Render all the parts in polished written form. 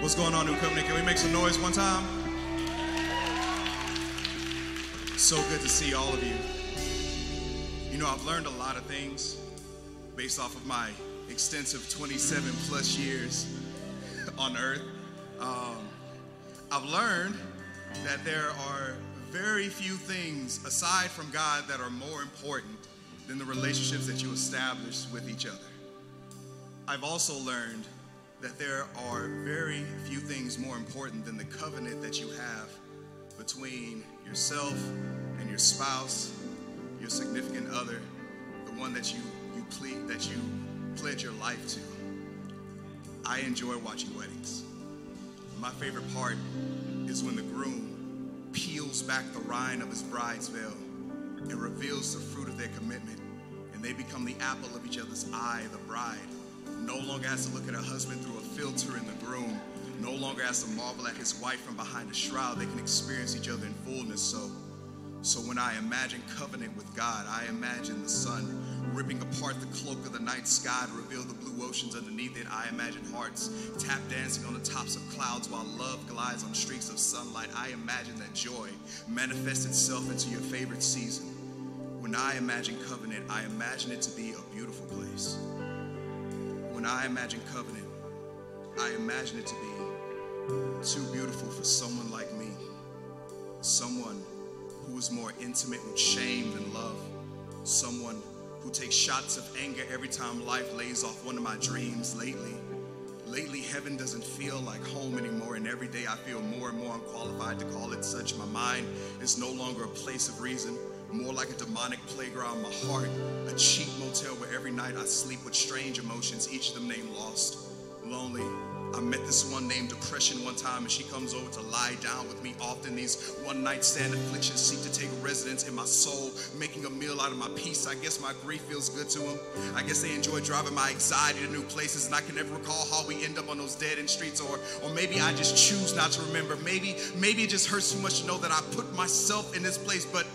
What's going on, New Covenant? Can we make some noise one time? So good to see all of you. You know, I've learned a lot of things based off of my extensive 27 plus years on earth. I've learned that there are very few things aside from God that are more important than the relationships that you establish with each other. I've also learned that there are very few things more important than the covenant that you have between yourself and your spouse, your significant other, the one that you pledge your life to. I enjoy watching weddings. My favorite part is when the groom peels back the rind of his bride's veil and reveals the fruit of their commitment, and they become the apple of each other's eye. The bride no longer has to look at her husband through a filter, and the groom no longer has to marvel at his wife from behind a shroud. They can experience each other in fullness. So when I imagine covenant with God, I imagine the sun ripping apart the cloak of the night sky to reveal the blue oceans underneath it. I imagine hearts tap dancing on the tops of clouds while love glides on streaks of sunlight. I imagine that joy manifests itself into your favorite season. When I imagine covenant, I imagine it to be a beautiful place. When I imagine covenant, I imagine it to be too beautiful for someone like me. Someone who is more intimate with shame than love. Someone who takes shots of anger every time life lays off one of my dreams. Lately, heaven doesn't feel like home anymore, and every day I feel more and more unqualified to call it such. My mind is no longer a place of reason, more like a demonic playground. My heart, a cheap motel where every night I sleep with strange emotions, each of them named lost, lonely. I met this one named depression one time, and she comes over to lie down with me often. These one-night stand afflictions seek to take residence in my soul, making a meal out of my peace. I guess my grief feels good to them. I guess they enjoy driving my anxiety to new places, and I can never recall how we end up on those dead-end streets, or maybe I just choose not to remember. Maybe it just hurts too much to know that I put myself in this place, but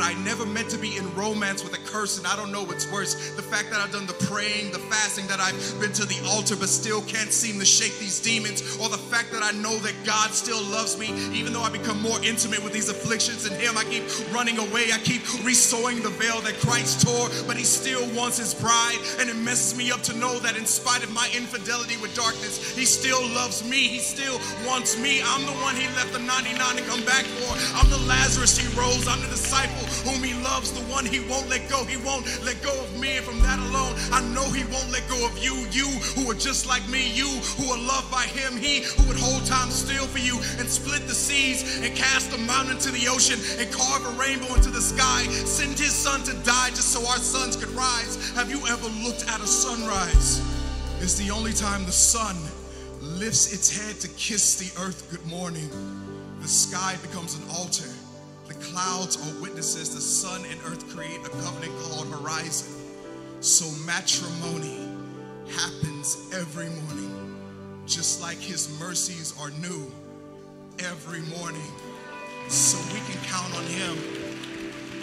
I never meant to be in romance with a curse, and I don't know what's worse. The fact that I've done the praying, the fasting, that I've been to the altar but still can't seem to shake these demons, or the fact that I know that God still loves me even though I become more intimate with these afflictions and Him. I keep running away. I keep resewing the veil that Christ tore, but He still wants His bride, and it messes me up to know that in spite of my infidelity with darkness, He still loves me. He still wants me. I'm the one He left the 99 to come back for. I'm the Lazarus He rose. I'm the disciple whom He loves, the one He won't let go. He won't let go of me, and from that alone, I know He won't let go of you. You who are just like me, you who are loved by Him, He who would hold time still for you and split the seas and cast a mountain to the ocean and carve a rainbow into the sky, send His Son to die just so our sons could rise. Have you ever looked at a sunrise? It's the only time the sun lifts its head to kiss the earth good morning. The sky becomes an altar. The clouds are witnesses. The sun and earth create a covenant called horizon. So matrimony happens every morning, just like His mercies are new every morning. So we can count on Him.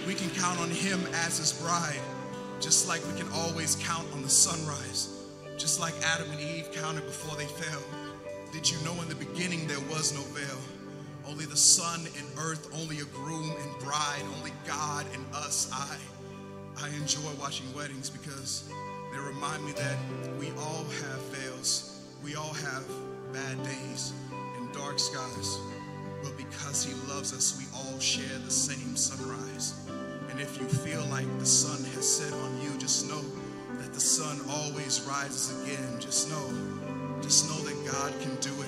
We can count on Him as His bride, just like we can always count on the sunrise, just like Adam and Eve counted before they fell. Did you know in the beginning there was no veil? Only the sun and earth, only a groom and bride, only God and us. I enjoy watching weddings because they remind me that we all have veils. We all have bad days and dark skies. But because He loves us, we all share the same sunrise. And if you feel like the sun has set on you, just know that the sun always rises again. Just know that God can do